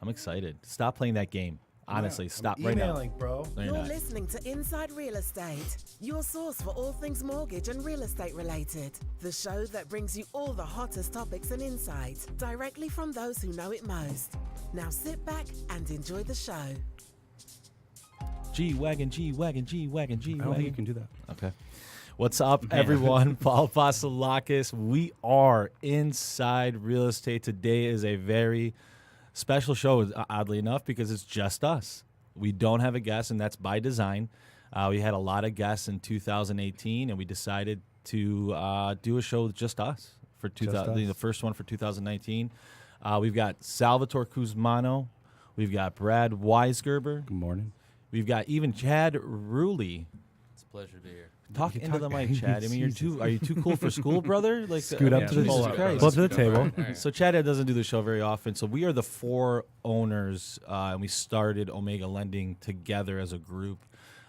I'm excited. Stop playing that game. Honestly, stop right now. Emailing, bro. No, You're not. listening to Inside Real Estate, your source for all things mortgage and real estate related. The show that brings you all the hottest topics and insights directly from those who know it most. Now sit back and enjoy the show. G-Wagon, G-Wagon, G-Wagon, G-Wagon. I don't think you can do that. Okay. What's up, everyone? Paul Vasilakis. We are Inside Real Estate. Today is a very special show, oddly enough, because it's just us. We don't have a guest, and that's by design. We had a lot of guests in 2018, and we decided to do a show with just us for the first one for 2019. We've got Salvatore Kuzmano. We've got Brad Weisgerber. Good morning. We've got even Chad Ruley. It's a pleasure to be here. Talk into the mic, Chad. I mean, are you too cool for school, brother? Like, Scoot up to the Jesus Christ. Pull up to the table. All right. So Chad doesn't do the show very often. So we are the four owners, and we started Omega Lending together as a group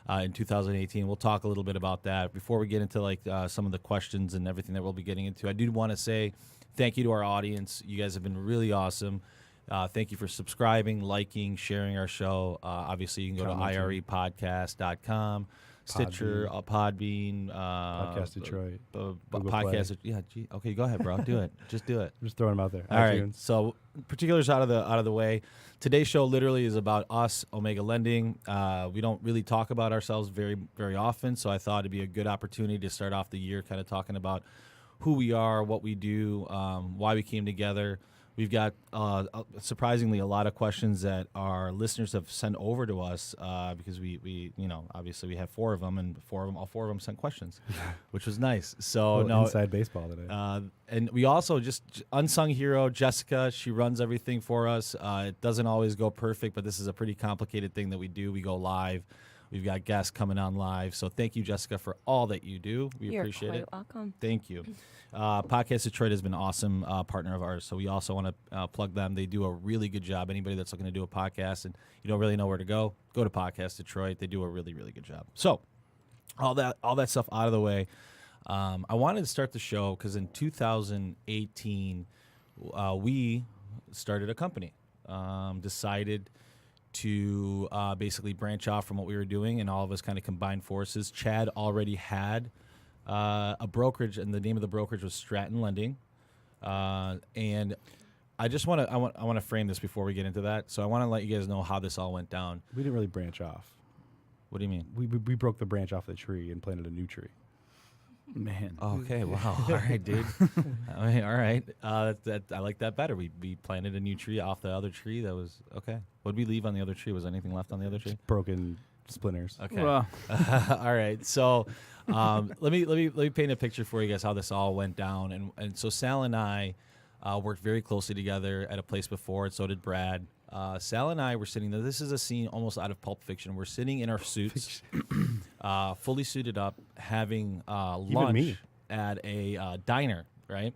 in 2018. We'll talk a little bit about that. Before we get into some of the questions and everything that we'll be getting into, I do want to say thank you to our audience. You guys have been really awesome. Thank you for subscribing, liking, sharing our show. Obviously, you can go to irepodcast.com. Stitcher, Podbean, Podcast Detroit, podcast. Yeah, okay, go ahead, bro. Do it. Just do it. I'm just throwing them out there. All right. So particulars out of the way. Today's show literally is about us, Omega Lending. We don't really talk about ourselves very, very often, so I thought it'd be a good opportunity to start off the year kind of talking about who we are, what we do, why we came together. We've got surprisingly a lot of questions that our listeners have sent over to us because we obviously we have four of them, and all four of them sent questions, which was nice. So inside baseball today. And we also just unsung hero Jessica. She runs everything for us. It doesn't always go perfect, but this is a pretty complicated thing that we do. We go live. We've got guests coming on live. So thank you, Jessica, for all that you do. We appreciate it. You're quite welcome. Thank you. Podcast Detroit has been an awesome partner of ours, so we also want to plug them. They do a really good job. Anybody that's looking to do a podcast and you don't really know where to go to Podcast Detroit. They do a really, really good job. So all that stuff out of the way, I wanted to start the show because in 2018 we started a company, decided to basically branch off from what we were doing, and all of us kind of combined forces. Chad already had a brokerage, and the name of the brokerage was Stratton Lending. And I just want to frame this before we get into that. So I want to let you guys know how this all went down. We didn't really branch off. What do you mean? We broke the branch off the tree and planted a new tree. Man. Okay, wow. All right, dude. I mean, all right. I like that better. We planted a new tree off the other tree. That was okay. What did we leave on the other tree? Was anything left on the other tree? Broken splinters. Okay. Well. All right. So let me paint a picture for you guys how this all went down. And so Sal and I worked very closely together at a place before, and so did Brad. Sal and I were sitting there. This is a scene almost out of Pulp Fiction. We're sitting in our suits, fully suited up, having lunch at a diner, right?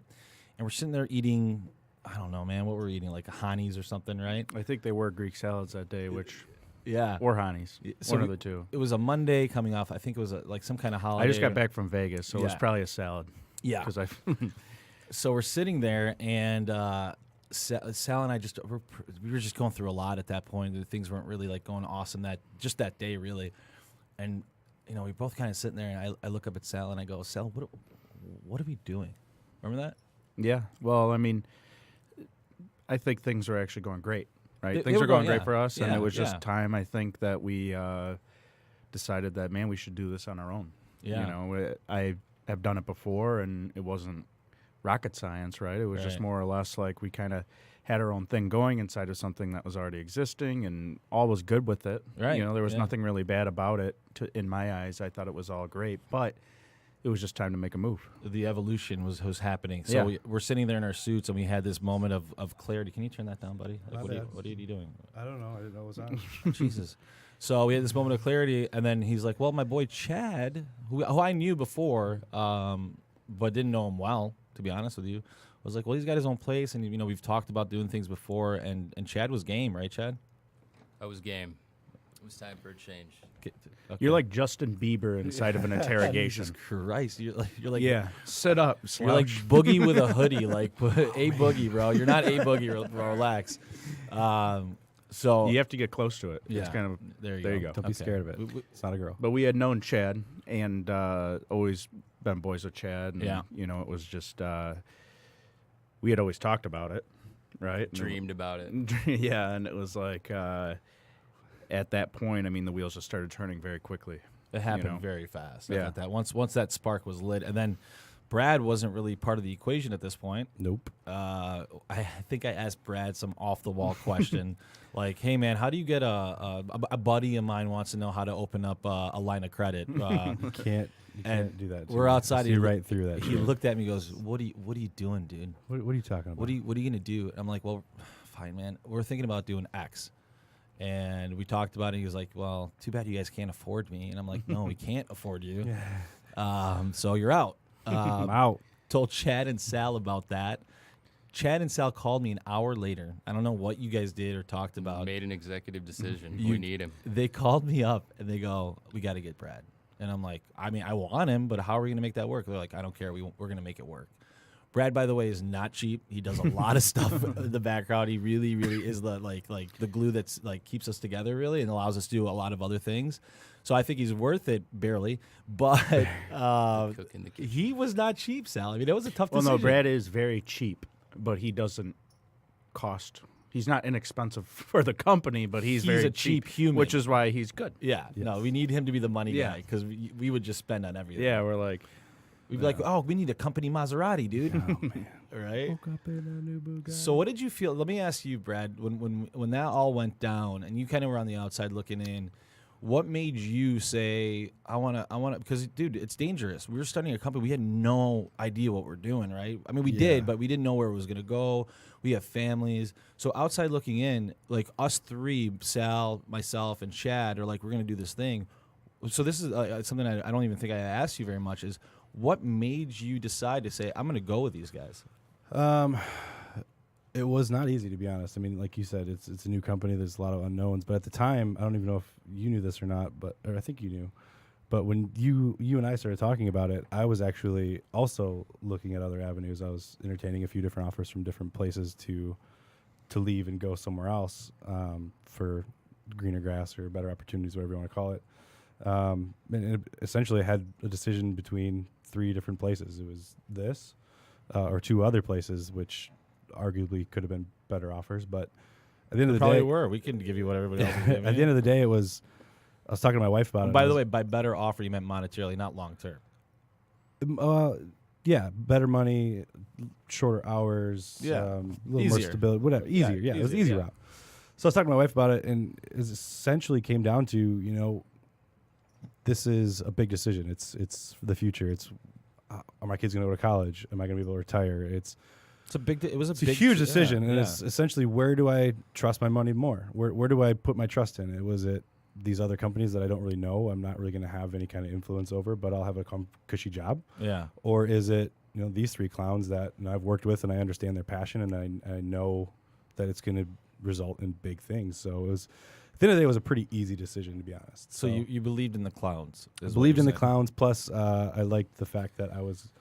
And we're sitting there eating, I don't know, man, what we're eating, like Hanis or something, right? I think they were Greek salads that day, Yeah. or Hanis. So One of the two. It was a Monday coming off. I think it was like some kind of holiday. I just got back from Vegas, so it was Yeah. probably a salad. Yeah. 'Cause So we're sitting there, and Sal and I we were just going through a lot at that point. The things weren't really like going awesome that day, really. And we both kind of sitting there, and I look up at Sal and I go, Sal, what are we doing? Remember that? Yeah. Well, I mean, I think things are actually going great, right? They Things were are going going- great for us, and yeah, it was yeah. just time, I think, that we decided that, man, we should do this on our own. Yeah. I have done it before, and it wasn't rocket science, right? It was just Right. more or less like we kind of had our own thing going inside of something that was already existing, and all was good with it. Right. There was Yeah. nothing really bad about it in my eyes. I thought it was all great, but it was just time to make a move. The evolution was happening. So Yeah. we're sitting there in our suits, and we had this moment of clarity. Can you turn that down, buddy? My What bad. are you doing? I don't know. I didn't know it was on. Jesus. So we had this moment of clarity, and then he's like, well, my boy Chad, who I knew before, but didn't know him well, to be honest with you, was like, well, he's got his own place, and we've talked about doing things before, and Chad was game, right, Chad? I was game. It was time for a change. Okay. You're like Justin Bieber inside of an interrogation. Jesus Christ, you're like Yeah, sit up, You're like slouch. Boogie with a hoodie, like a Boogie, bro. You're not a Boogie. Relax. So You have to get close to it. yeah, It's kind of there you there go. you go. Don't be Okay. scared of it. It's not a girl. But we had known Chad and always been boys with Chad. And, Yeah. You know, it was just we had always talked about it, right? And Dreamed about it. yeah, and it was like at that point, I mean, the wheels just started turning very quickly. It happened know. very fast. Yeah. That once that spark was lit, and then Brad wasn't really part of the equation at this point. Nope. I think I asked Brad some off the wall question, like, "Hey man, how do you get a buddy of mine wants to know how to open up a line of credit?" You can't And do that. we're outside. See He right through that. He shit. looked at me, and goes, "What are you doing, dude? What are you talking about? What are you gonna do?" I'm like, "Well, fine, man. We're thinking about doing X." And we talked about it. He was like, "Well, too bad you guys can't afford me." And I'm like, "No, we can't afford you. So you're out." I'm out. Told Chad and Sal about that. Chad and Sal called me an hour later. I don't know what you guys did or talked about. Made an executive decision. You- We need him. They called me up and they go, "We got to get Brad." And I'm like, "I mean, I want him, but how are we going to make that work?" They're like, "I don't care. We're going to make it work." Brad, by the way, is not cheap. He does a lot of stuff in the background. He really, really is the like the glue that's like keeps us together, really, and allows us to do a lot of other things. So I think he's worth it, barely. But Cook in the kitchen. he was not cheap, Sal. I mean, it was a tough Well, decision. no, Brad is very cheap, but he doesn't cost. He's not inexpensive for the company, but he's very a cheap human. which is why he's good. Yeah, no, we need him to be the money Yeah. guy because we would just spend on everything. Yeah, we're like, We'd be like, "Oh, we need a company Maserati, dude." Oh man. Right? Woke up in a new Bugatti. So what did you feel? Let me ask you, Brad, when that all went down and you kind of were on the outside looking in, what made you say, I want to, because dude, it's dangerous. We were starting a company. We had no idea what we're doing, right? I mean, we did, but we didn't know where it was going to go. We have families. So outside looking in, like us three, Sal, myself, and Chad are like, we're going to do this thing. So this is something I don't even think I asked you very much is, what made you decide to say, I'm going to go with these guys? It was not easy, to be honest. I mean, like you said, it's a new company. There's a lot of unknowns. But at the time, I don't even know if you knew this or not, or I think you knew. But when you and I started talking about it, I was actually also looking at other avenues. I was entertaining a few different offers from different places to leave and go somewhere else for greener grass or better opportunities, whatever you want to call it. And it essentially had a decision between 3 different places. It was this or 2 other places, which arguably could have been better offers. But at the end of the Probably day, were. We can give you what everybody else is giving at the you. end of the day, I was talking to my wife about it. By the way, by better offer, you meant monetarily, not long term. yeah, better money, shorter hours, Yeah. a little more Easier. stability, whatever. Easier, yeah. It was easier, easy yeah. route. So I was talking to my wife about it, and it essentially came down to, this is a big decision. It's the future. It's are my kids going to go to college? Am I going to be able to retire? It's It's a big. It was a a big, huge decision, and yeah. it's essentially, where do I trust my money more? Where do I put my trust in? Was it these other companies that I don't really know? I'm not really going to have any kind of influence over, but I'll have a cushy job. Yeah. Or is it these 3 clowns that I've worked with and I understand their passion and I know that it's going to result in big things. So it was, at the end of the day, it was a pretty easy decision, to be honest. So you believed in the clowns. I is what believed you're in the saying. clowns. Plus, I liked the fact that I was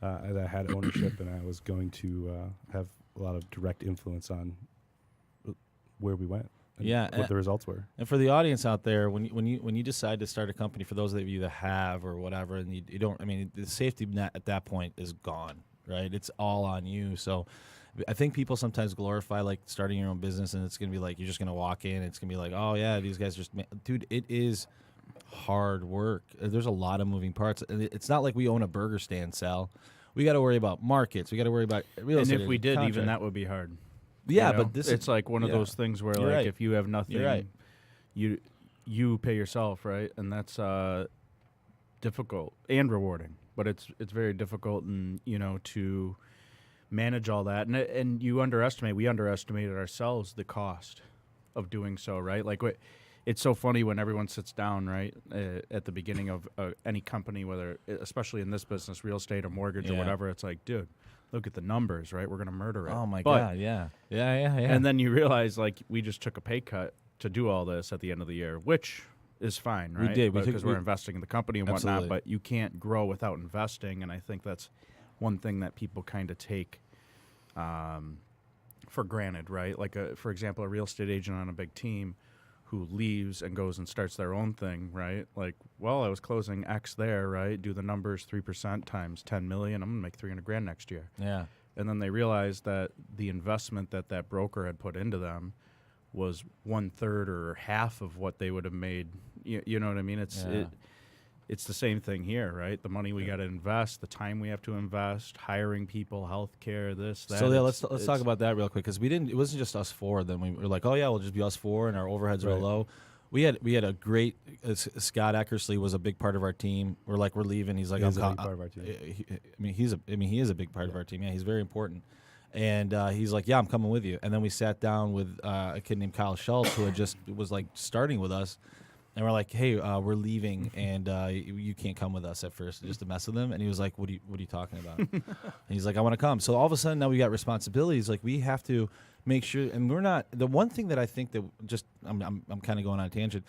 that I had ownership and I was going to have a lot of direct influence on where we went. And Yeah, what the results were. And for the audience out there, when you decide to start a company, for those of you that have or whatever, and you don't, I mean, the safety net at that point is gone, right? It's all on you. So I think people sometimes glorify like starting your own business, and it's gonna be like you're just gonna walk in, and it's gonna be like, oh yeah, these guys just, dude, it is hard work. There's a lot of moving parts. And it's not like we own a burger stand, Sal. We got to worry about markets. We got to worry about real and estate. if we did, even contract. that would be hard. Yeah, You know? but this it's like one of yeah. those things where You're like right. if you have nothing, You're right. you pay yourself, right? And that's difficult and rewarding, but it's very difficult and to manage all that. And we underestimated ourselves the cost of doing so, right? Like it's so funny when everyone sits down, right, at the beginning of any company, whether especially in this business, real estate or mortgage or Yeah. whatever. It's like, dude, look at the numbers, right? We're gonna murder it. Oh my But- god, yeah. And then you realize, like, we just took a pay cut to do all this at the end of the year, which is fine, We right? did. Because we're investing in the company and Absolutely. whatnot, but you can't grow without investing, and I think that's one thing that people kind of take for granted, right? Like, for example, a real estate agent on a big team who leaves and goes and starts their own thing, right? Like, well, I was closing X there, right? Do the numbers, 3% times 10 million. I'm going to make 300 grand next year. Yeah. And then they realized that the investment that broker had put into them was 1/3 or half of what they would have made. You know what I mean? It's the same thing here, right? The money we got to invest, the time we have to invest, hiring people, healthcare, this, that. So yeah, let's talk about that real quick, because it wasn't just us four. Then we were like, oh yeah, we'll just be us four, and our overheads are low. We had a great Scott Eckersley was a big part of our team. We're leaving. He's like, He's a big part of our team. he is a big part of our team. Yeah, he's very important. And he's like, yeah, I'm coming with you. And then we sat down with a kid named Kyle Schultz, who had just was like starting with us. And we're like, hey, we're leaving, and you can't come with us at first, just to mess with him. And he was like, what are you talking about? And he's like, I want to come. So all of a sudden now we got responsibilities. Like, we have to make sure, and we're not. The one thing that I think that just I'm kind of going on a tangent.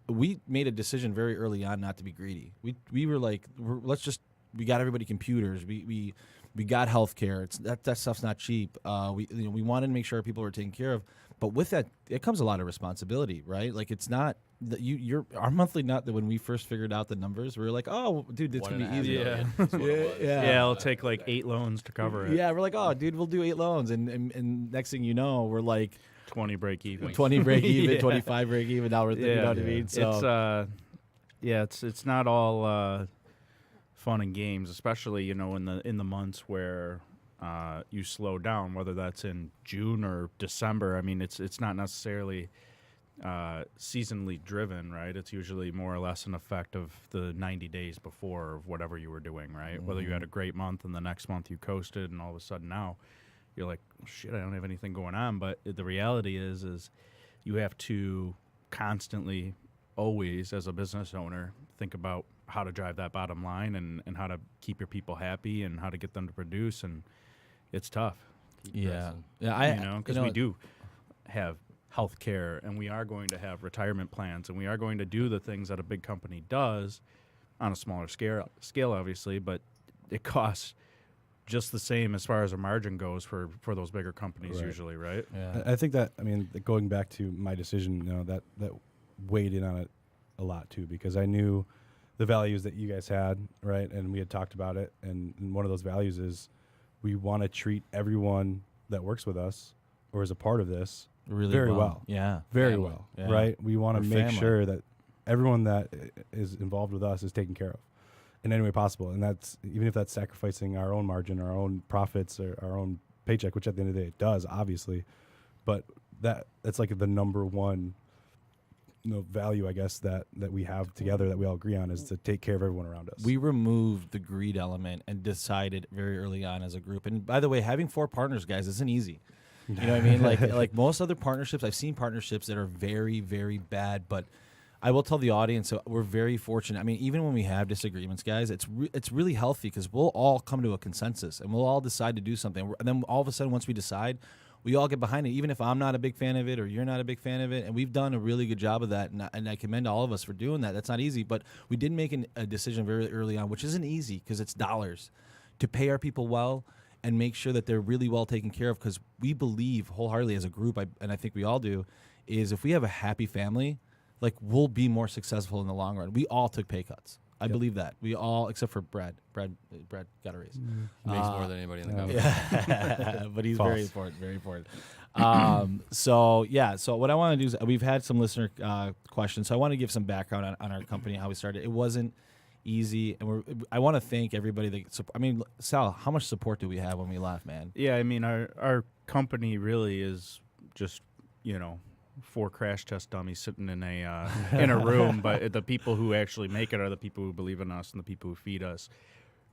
We made a decision very early on not to be greedy. We were like, we got everybody computers. We got healthcare. That stuff's not cheap. We wanted to make sure people were taken care of. But with that, it comes a lot of responsibility, right? Like, it's not that our monthly nut that when we first figured out the numbers, we were like, oh, dude, it's gonna be easy. Yeah, it'll take like 8 loans to cover it. Yeah, we're like, oh, dude, we'll do 8 loans, and next thing you know, we're like 20 break even, 20 break even, 25 break even. Now we're thinking, you know what I mean? So it's not all fun and games, especially in the months where you slow down, whether that's in June or December. I mean, it's not necessarily seasonally driven, right? It's usually more or less an effect of the 90 days before of whatever you were doing, right? Mm-hmm. Whether you had a great month and the next month you coasted, and all of a sudden now you're like, oh, shit, I don't have anything going on. But the reality is you have to constantly, always, as a business owner, think about how to drive that bottom line and how to keep your people happy and how to get them to produce, and it's tough. Yeah, because we do have health care, and we are going to have retirement plans, and we are going to do the things that a big company does on a smaller scale, obviously, but it costs just the same as far as a margin goes for those bigger companies, usually, right? Yeah. I think that, going back to my decision, that weighed in on it a lot too, because I knew the values that you guys had, right? And we had talked about it, and one of those values is we want to treat everyone that works with us or is a part of this really very well. Yeah. Very family. well, Yeah. right? We want to make family. sure that everyone that is involved with us is taken care of in any way possible. And that's, even if that's sacrificing our own margin, our own profits, or our own paycheck, which at the end of the day it does, obviously. But that's like the number one value, I guess, that we have together, that we all agree on, is to take care of everyone around us. We removed the greed element and decided very early on as a group. And by the way, having 4 partners, guys, isn't easy. You know what I mean? Like most other partnerships, I've seen partnerships that are very, very bad. But I will tell the audience, we're very fortunate. I mean, even when we have disagreements, guys, it's really healthy, because we'll all come to a consensus and we'll all decide to do something. And then all of a sudden, once we decide, we all get behind it, even if I'm not a big fan of it or you're not a big fan of it. And we've done a really good job of that. And I commend all of us for doing that. That's not easy. But we did make a decision very early on, which isn't easy because it's dollars, to pay our people well and make sure that they're really well taken care of. Because we believe wholeheartedly as a group, and I think we all do, is if we have a happy family, like, we'll be more successful in the long run. We all took pay cuts. I believe that. We all, except for Brad. Brad got a raise. He makes more than anybody in the company. Yeah. But he's False. very important, very important. So what I want to do is, we've had some listener questions. So I want to give some background on our company, how we started. It wasn't easy, and I want to thank everybody that Sal, how much support do we have when we left, man? Yeah, I mean, our company really is just, 4 crash test dummies sitting in a room, but the people who actually make it are the people who believe in us and the people who feed us.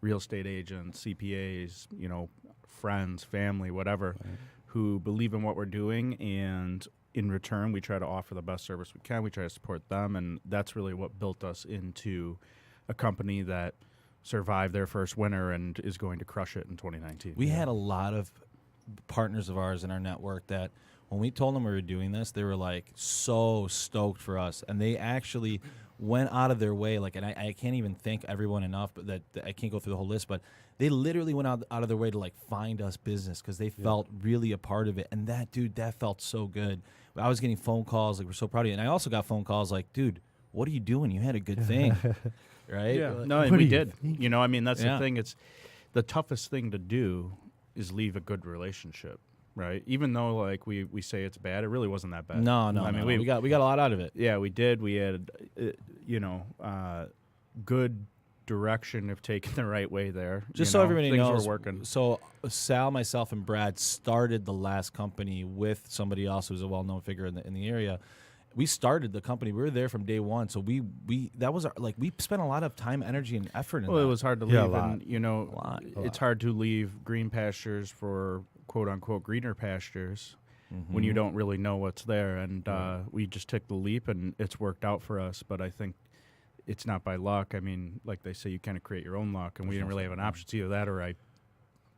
Real estate agents, CPAs, friends, family, whatever, who believe in what we're doing, and in return, we try to offer the best service we can. We try to support them, and that's really what built us into a company that survived their first winter and is going to crush it in 2019. We had a lot of partners of ours in our network that when we told them we were doing this, they were like so stoked for us, and they actually went out of their way. Like, and I can't even thank everyone enough, but that I can't go through the whole list, but they literally went out of their way to like find us business because they felt really a part of it. And that felt so good. I was getting phone calls like, we're so proud of you. And I also got phone calls like, dude, what are you doing? You had a good thing, right? Yeah, Like, no, and we did. You know, I mean, that's Yeah. the thing. It's the toughest thing to do is leave a good relationship, right? Even though like we say it's bad, it really wasn't that bad. No, I mean, we got a lot out of it. Yeah, we did. We had, good direction if taken the right way there. Just You so know, everybody things knows, were working. so Sal, myself, and Brad started the last company with somebody else who's a well-known figure in the area. We started the company. We were there from day one. So we that was we spent a lot of time, energy, and effort in Well, that. it was hard to Yeah, a leave, lot. and you know, lot. it's hard to leave green pastures for quote unquote greener pastures when you don't really know what's there. And we just took the leap, and it's worked out for us. But I think it's not by luck. I mean, like they say, you kind of create your own luck, and we didn't really have an option. It's either that or I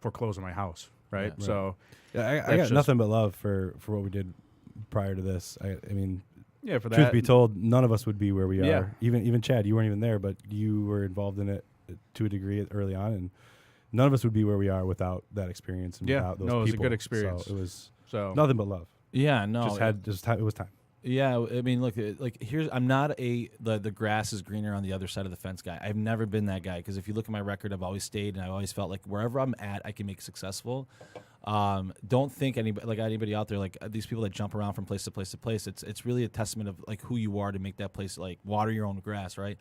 foreclose on my house, right? Yeah. So Yeah, I That's got just- nothing but love for what we did prior to this. I mean, yeah, for truth that. be told, none of us would be where we Yeah. are. Even Chad, you weren't even there, but you were involved in it to a degree early on, and none of us would be where we are without that experience and Yeah. without those No, it was a people. good experience. So it was So nothing but love. Yeah, no. It was time. Yeah, I mean, look, here's I'm not the grass is greener on the other side of the fence guy. I've never been that guy because if you look at my record, I've always stayed and I've always felt like wherever I'm at, I can make successful. Don't think anybody out there like these people that jump around from place to place to place. It's really a testament of like who you are to make that place like water your own grass, right?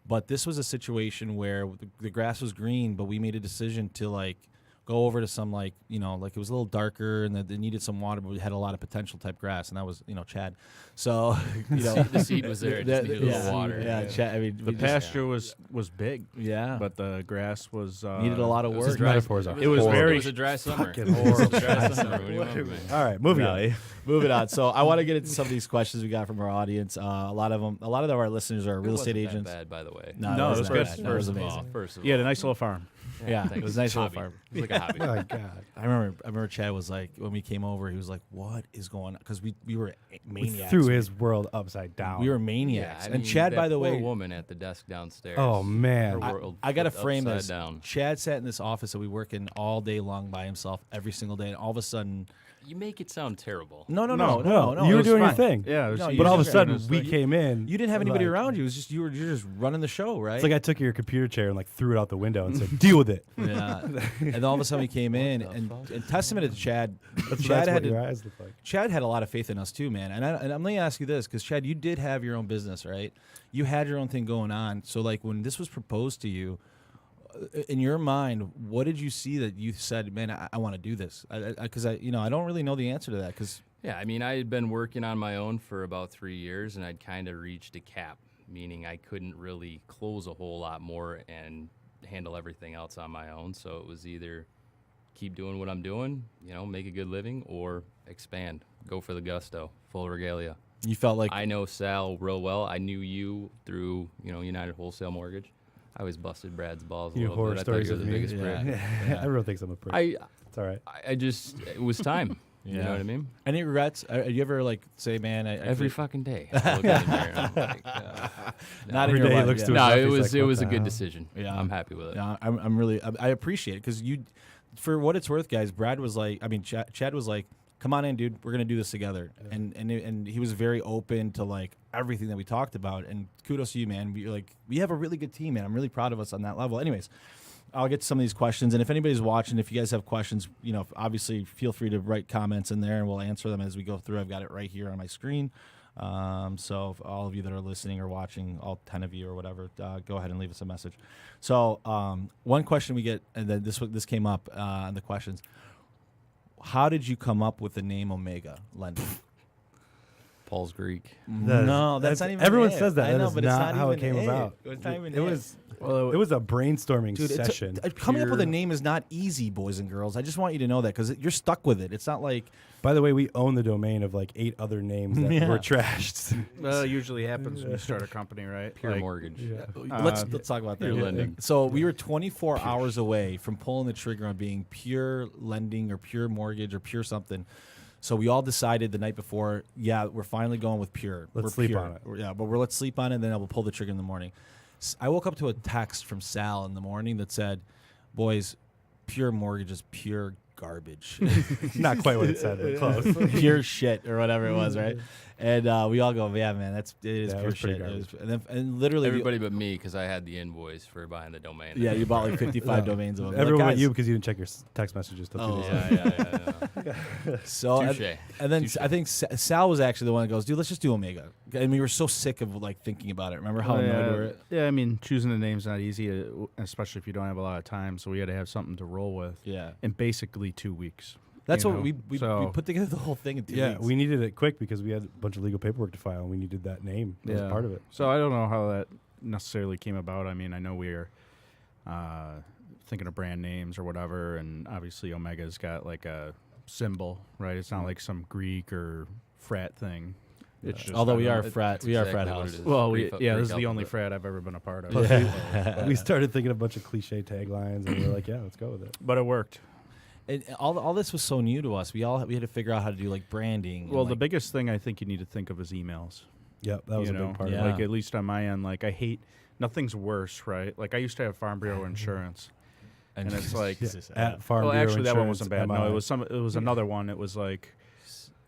But this was a situation where the grass was green, but we made a decision to like go over to some like it was a little darker and they needed some water, but we had a lot of potential type grass, and that was Chad. So The seed was there. It just needed a little water. Yeah, Chad. I mean, the pasture was big, Yeah, but the grass was needed a lot of It was work. a dry- metaphors are It was horrible. very. It was a dry summer. Fucking It was a horrible. dry summer. What do you want from me? All right, moving on. Moving on. So I want to get into some of these questions we got from our audience. A lot of our listeners are real estate It wasn't agents. that bad, by the way. No, No, it it was wasn't good. that bad. No, it was First of amazing. all, first of Yeah, all. the nice little farm. Yeah, it thanks. was a nice little Hobby. farm. It was like a hobby. Oh my God. I remember Chad was like, when we came over, he was like, "What is going on?" Because we were We maniacs. threw his world upside down. We were Yeah, maniacs. I and mean, Chad, that by the poor way, woman at the desk downstairs. Oh man. Her world I got to flipped frame upside this. down. Chad sat in this office that we work in all day long by himself every single day, and all of a sudden, You make it sound terrible. no, No, it you were was doing your fine. thing. Yeah, it was, No, he you But all of a just- sudden, was we like- came in. You didn't have anybody like- around you. It was just you're just running the show, right? It's like I took your computer chair and like threw it out the window and said, "Deal with it." yeah. And all of a sudden we came in, the and fuck? testament to Chad. That's Chad had what to, your eyes look like. Chad had a lot of faith in us too, man. And I'm going to ask you this because Chad, you did have your own business, right? You had your own thing going on. So like when this was proposed to you, in your mind, what did you see that you said, "Man, I want to do this"? Because I don't really know the answer to that. Because Yeah, I mean, I had been working on my own for about 3 years, and I'd kind of reached a cap, meaning I couldn't really close a whole lot more and handle everything else on my own. So it was either keep doing what I'm doing, make a good living, or expand, go for the gusto, full regalia. you felt like I know Sal real well. I knew you through, United Wholesale Mortgage. I always busted Brad's balls a You little horror bit. I thought you stories were of the me. biggest prick. Everyone thinks I'm a prick. I, It's all right. I just, it was time. You Yeah. know what I mean? any regrets? You ever like say, "Man, I Every could-" fucking day. I look in the mirror and I'm like, Not Every in your day he life, looks yeah. to his no, left, it he's was like, it what was the a good hell? decision. Yeah. I'm happy with it. Yeah, I'm really I appreciate it because you, for what it's worth, guys. Brad was like, I mean, Chad was like, "Come on in, dude. We're gonna do this together." Yeah. And he was very open to like everything that we talked about. And kudos to you, man. We have a really good team, man. I'm really proud of us on that level. Anyways, I'll get to some of these questions. And if anybody's watching, if you guys have questions, obviously feel free to write comments in there, and we'll answer them as we go through. I've got it right here on my screen. So if all of you that are listening or watching, all 10 of you or whatever, go ahead and leave us a message. So one question we get, and then this came up in the questions. How did you come up with the name Omega Lending? Paul's Greek. No, that's not even Everyone it. says that. I know, That is but it's not how it even came about. It's not even It was Well, it was a brainstorming Dude, session. coming up with a Pure- name is not easy, boys and girls. I just want you to know that because you're stuck with it. It's not like By the way, we own the domain of like 8 other names that Yeah. were trashed. well, it usually happens when you start a company, right? Pure Like, mortgage. let's talk about that. pure lending. So we were 24 hours away from pulling the trigger on being pure lending or pure mortgage or pure something. So we all decided the night before, yeah, we're finally going with Pure. Let's sleep on it. Yeah, but let's sleep on it, and then we'll pull the trigger in the morning. I woke up to a text from Sal in the morning that said, boys, Pure Mortgage is pure garbage. Not quite what it said, but close. Pure shit or whatever it was, right? And we all go, yeah, man, it is pure shit. And literally, Everybody but me, because I had the invoice for buying the domain. yeah, you bought like 55 domains of them. Everyone like, but you because you didn't check your text messages till 2 days later. Yeah. So Touche. and then Touche. I think Sal was actually the one that goes, dude, let's just do Omega. And we were so sick of like thinking about it. Remember how annoyed we were? Yeah, I mean, choosing a name's not easy, especially if you don't have a lot of time. So we had to have something to roll with. Yeah, In basically 2 weeks. that's you what know, we so- put together the whole thing in 2 Yeah, weeks. we needed it quick because we had a bunch of legal paperwork to file, and we needed that name as part of it. So I don't know how that necessarily came about. I mean, I know we were thinking of brand names or whatever, and obviously Omega's got like a symbol, right? It's not like some Greek or frat thing. It's just, Although I we don't are know. a frat, we are a frat exactly what house. it is. Well, Greek this is the only alphabet. frat I've ever been a part of. Plus, we started thinking a bunch of cliche taglines, and we were like, yeah, let's go with it. But it worked. And all this was so new to us. We had to figure out how to do like branding. and, Well, the like, biggest thing I think you need to think of is emails. Yep, that was you a know? big part Yeah. of it. Like, at least on my end, like, I hate, nothing's worse, right? Like, I used to have Farm Bureau insurance. And it's like, Jesus, At Farm well, Bureau actually, that one Insurance, wasn't bad. MI. No, it was another one. It was like,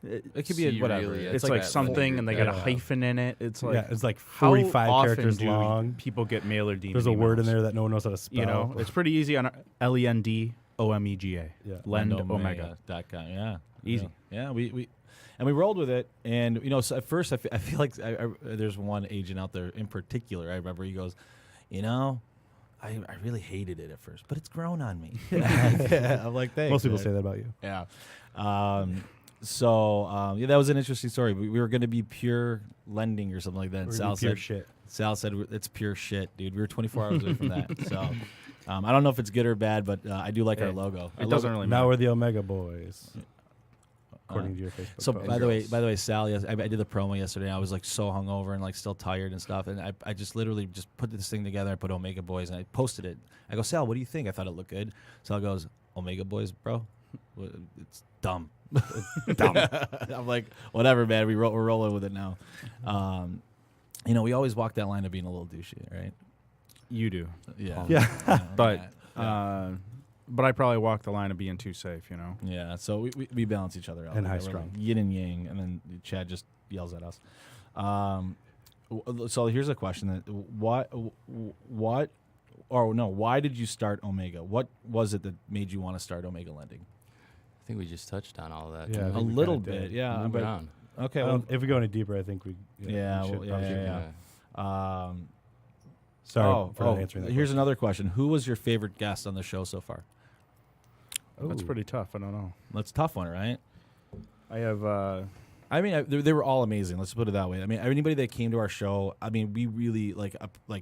it could be See, whatever. really, it's like like that something, letter and they got a that, hyphen in it. It's like, yeah, it's like how 45 often characters do long. people get mailer demon There's a word in emails? there that no one knows how to spell. You know, it's pretty easy on LENDOMEGA. Yeah. Lend Omega. .com. Yeah, Easy. Yeah, we rolled with it, and so at first I feel like there's one agent out there in particular. I remember he goes, I really hated it at first, but it's grown on me. I'm like, thanks. Most people man. say that about you. Yeah. That was an interesting story. We were going to be Pure Lending or something like that. And We're Sal gonna be pure said, shit. Sal said it's pure shit, dude. We were 24 hours away from that. So I don't know if it's good or bad, but I do like our logo. Our It doesn't logo- really Now matter. we're the Omega Boys, according to your Facebook So post. by the way, Sal, yes, I did the promo yesterday. I was like so hungover and like still tired and stuff, and I just literally just put this thing together. I put Omega Boys and I posted it. I go, Sal, what do you think? I thought it looked good. Sal goes, Omega Boys, bro. It's dumb. Dumb. I'm like, whatever, man. We're rolling with it now. We always walk that line of being a little douchey, right? You do. Yeah. Yeah. But Yeah. but I probably walk the line of being too safe, you know? Yeah, so we balance each other out. And Like, high we're strung. like yin and yang, and then Chad just yells at us. So here's a question: why did you start Omega? What was it that made you want to start Omega Lending? I think we just touched on all of that. Yeah, I A think we little kinda bit, did. yeah. Moving But on. okay, well, If we go any deeper, I think we. Yeah, we should well, probably yeah, keep yeah. going. Sorry for not answering that. Here's another question: who was your favorite guest on the show so far? That's Ooh. pretty tough. I don't know. That's a tough one, right? I have I mean, they were all amazing. Let's put it that way. I mean, anybody that came to our show, I mean, we really like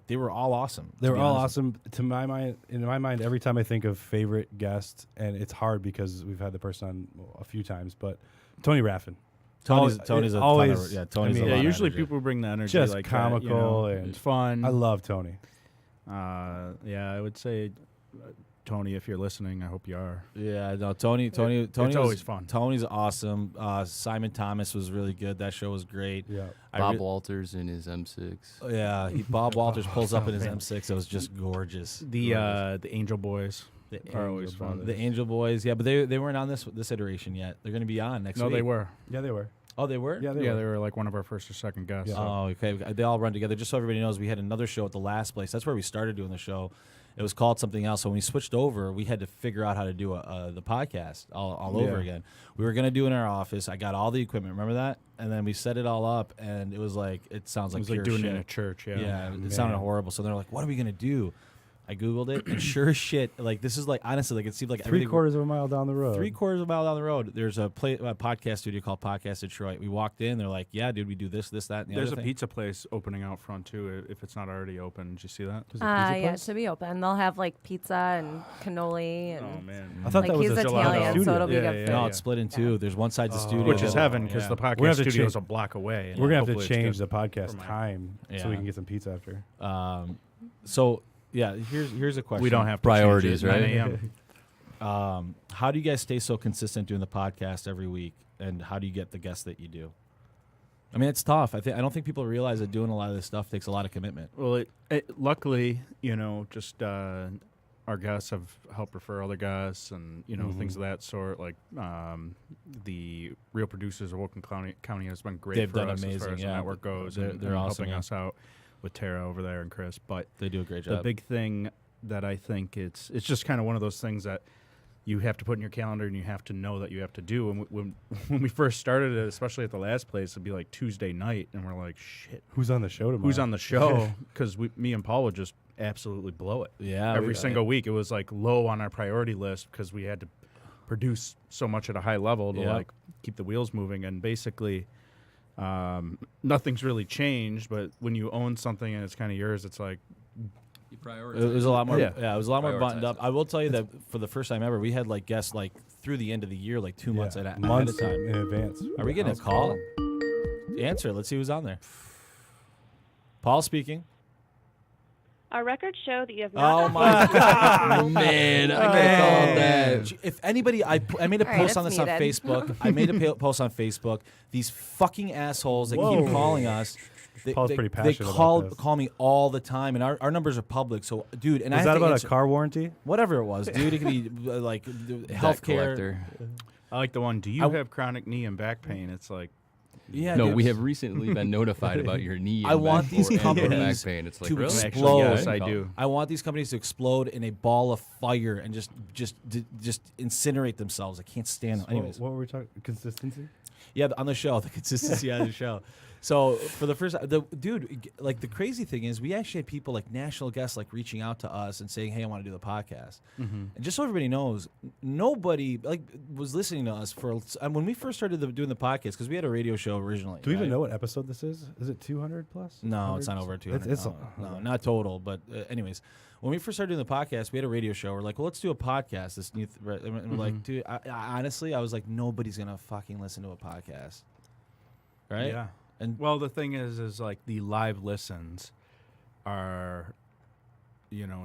they were all awesome. They to were be all honest. awesome. To my mind, in my mind, every time I think of favorite guest, and it's hard because we've had the person on a few times, but Tony Raffin. Tony's Al- Tony's a always- ton of, yeah. Tony's I a mean, lot yeah, of usually energy. people bring the energy Just like comical that, you know? and It's fun. I love Tony. Yeah, I would say Tony, if you're listening, I hope you are. Yeah, no, Tony. It's was- always fun. Tony's awesome. Simon Thomas was really good. That show was great. Yeah. Bob Walters in his M6. Yeah, Bob Walters pulls up in his M6. It was just gorgeous. The Angel Boys are always Angel fun. Brothers. The Angel Boys, yeah, but they weren't on this iteration yet. They're going to be on next No, week. they were. Yeah, they were. Oh, they were. Yeah, They they were. were like one of our first or second guests. Yeah. Oh, okay. They all run together. Just so everybody knows, we had another show at the last place. That's where we started doing the show. It was called something else. So when we switched over, we had to figure out how to do the podcast all over Yeah. again. We were going to do it in our office. I got all the equipment. Remember that? And then we set it all up, and it was like, it sounds It like was pure like doing shit. it in a church. Yeah. Yeah, it Man. sounded horrible. So they're like, what are we going to do? I Googled it, and sure as shit, like, this is like, honestly, like, it seemed like everything. 3/4 of a mile down the road. 3/4 of a mile down the road, there's a podcast studio called Podcast Detroit. We walked in, they're like, yeah, dude, we do this, that, and the There's a other thing. pizza place opening out front too. If it's not already open, did you see that? Was it a pizza Yeah, it place? should be open. They'll have like pizza and cannoli and Oh man. I thought like that was he's a Italian, studio. so it'll be Yeah, good yeah, food. No, it's split in two. There's one side's the studio. Which is the- heaven because yeah. the We're gonna podcast have to studio is change- a block away. and We're gonna have to hopefully it's change good the podcast for my- time so Yeah. we can get some pizza after. So yeah, here's a question. We don't have to Priorities, change it at right? 9 a.m. How do you guys stay so consistent doing the podcast every week? and how do you get the guests that you do? I mean, it's tough. I don't think people realize that doing a lot of this stuff takes a lot of commitment. Well, luckily, just our guests have helped refer other guests, and things of that sort. Like the real producers of Woken County has been great. They've for done us amazing. as far as the network goes. They're awesome, helping us out with Tara over there and Chris. But they do a great job. the big thing that I think it's just kind of one of those things that you have to put in your calendar and you have to know that you have to do. And when we first started it, especially at the last place, it'd be like Tuesday night, and we're like, shit, Who's on the show tomorrow? who's on the show? Because me and Paul would just absolutely blow it. Yeah, Every single week, it was like low on our priority list because we had to produce so much at a high level to like keep the wheels moving. And basically, nothing's really changed. But when you own something and it's kind of yours, it's like, You prioritize. It was a lot more. Yeah. Yeah, it was a lot more buttoned up. Prioritize it. I will tell you that for the first time ever, we had like guests like through the end of the year, like 2 months at a months time. in advance. Are we getting a call? Answer. Let's see who's on there. Paul speaking. Our records show that you have not. Oh my God, Man, I got called that. If anybody, I made a All right, post on it's this on muted. Facebook. I made a post on Facebook. These fucking assholes that Whoa. keep calling us. Paul's pretty passionate They about this. call me all the time, and our numbers are public. So, dude, and I Is have that to about answer, a car warranty? whatever it was, dude. It could be like Debt healthcare. collector. I like the one, do you have chronic knee and back pain? It's like, Yeah, No, dude. we have recently been notified about your knee. I and want back these and companies back pain. It's like to really? explode. Yes, I do. I want these companies to explode in a ball of fire and just incinerate themselves. I can't stand them. Anyways, What were we talking? Consistency? yeah, on the show, the consistency on the show. So for the first, like the crazy thing is, we actually had people like national guests like reaching out to us and saying, "Hey, I want to do the podcast." And just so everybody knows, nobody like was listening to us for when we first started doing the podcast because we had a radio show originally. Do we even right? know what episode this is? Is it 200 plus? No, it's not over 200. It's no, not total. But anyways, when we first started doing the podcast, we had a radio show. We're like, well, let's do a podcast. This new, and we're like, dude, I honestly, I was like, nobody's gonna fucking listen to a podcast, right? yeah. And Well, the thing is like the live listens are,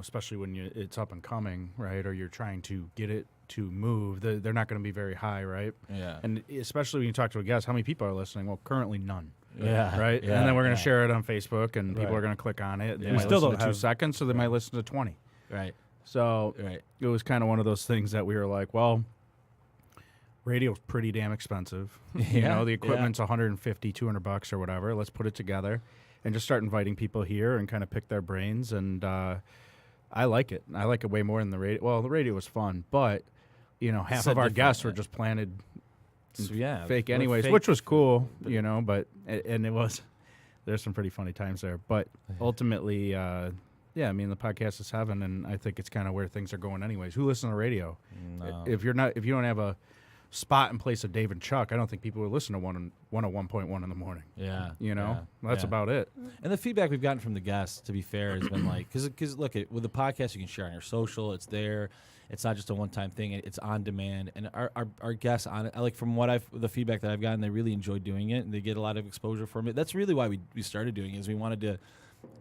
especially when it's up and coming, right? Or you're trying to get it to move. They're not going to be very high, right? yeah, And especially when you talk to a guest, how many people are listening? Well, currently none. yeah, Right? yeah, and then we're going yeah. to share it on Facebook, and people Right. are going to click on it. They Yeah. might We still listen don't to 2 have- seconds, so they might listen to 20. Right, So right. it was kind of one of those things that we were like, well, radio's pretty damn expensive. Yeah, The yeah. equipment's $150, $200 or whatever. Let's put it together and just start inviting people here and kind of pick their brains. And I like it. I like it way more than the radio. Well, the radio was fun, but half a of our different- guests were just planted So, yeah, fake we're anyways, fake. which was cool, but and it was, there's some pretty funny times there. But ultimately, the podcast is heaven, and I think it's kind of where things are going anyways. Who listens to radio? No. If you don't have a spot in place of Dave and Chuck, I don't think people would listen to 101.1 in the morning. Yeah, That's yeah. about it. And the feedback we've gotten from the guests, to be fair, has been like, because look, with the podcast, you can share on your social. It's there. It's not just a one-time thing. It's on demand. And our guests on it, like from the feedback that I've gotten, they really enjoy doing it, and they get a lot of exposure from it. That's really why we started doing it, is we wanted to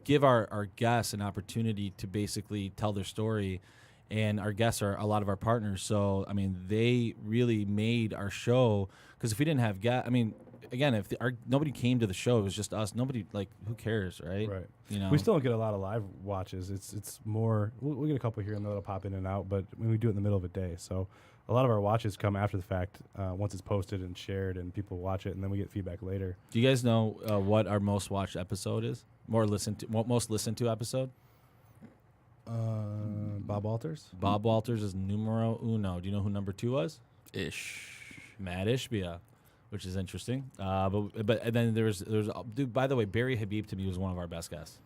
give our guests an opportunity to basically tell their story. And our guests are a lot of our partners. So, I mean, they really made our show, because if we didn't have guests, I mean, again, if nobody came to the show, it was just us. Nobody, like, who cares, right? Right. You know, We still don't get a lot of live watches. It's more. We'll get a couple here and there that'll pop in and out, but when we do it in the middle of a day, so a lot of our watches come after the fact, once it's posted and shared, and people watch it, and then we get feedback later. Do you guys know what our most watched episode is? Most listened to episode? Bob Walters. Bob Walters is numero uno. Do you know who number 2 was? Ish. Matt Ishbia, which is interesting. But and then there's dude. By the way, Barry Habib to me was one of our best guests.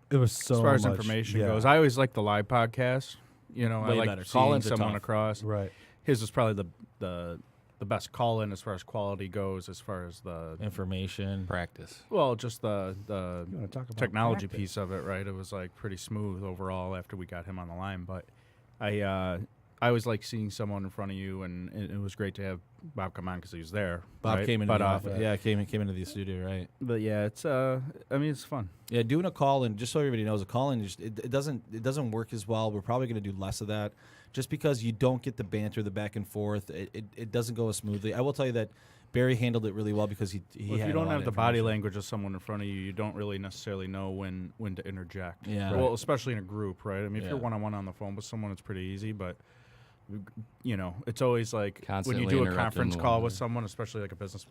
It was so as far as much, information yeah. goes, I always like the live podcast. I Way like better. calling Scenes are someone tough. across. Right. His was probably the best call in as far as quality goes, as far as the Information. Practice. just the You want to talk about technology practice? piece of it, right? It was like pretty smooth overall after we got him on the line. But I I always like seeing someone in front of you, and it was great to have Bob come on because he was there. Bob right? came into but, the office. Yeah, came into the studio, right? But yeah, it's I mean, it's fun. Yeah, doing a call in, just so everybody knows, a call in just it doesn't work as well. We're probably going to do less of that, just because you don't get the banter, the back and forth. It doesn't go as smoothly. I will tell you that Barry handled it really well because he Well, if had you a don't lot have of the body information. language of someone in front of you, you don't really necessarily know when to interject. Yeah. Well, especially in a group, right? I mean, if Yeah. you're one-on-one on the phone with someone, it's pretty easy, but it's always like Constantly when you do a interrupting conference one call another. with someone, especially like a business,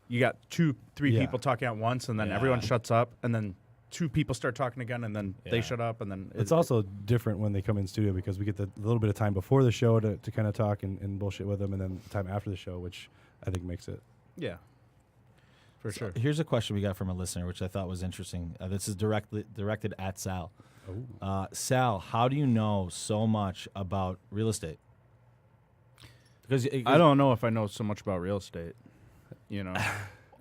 you got 2-3 Yeah. people talking at once, and then Yeah. everyone shuts up, and then 2 people start talking again, and then Yeah. they shut up, and then It's also different when they come in studio because we get the little bit of time before the show to kind of talk and bullshit with them, and then time after the show, which I think makes it. yeah, for sure. Here's a question we got from a listener, which I thought was interesting. This is directed at Sal. Sal, how do you know so much about real estate? Because I don't know if I know so much about real estate.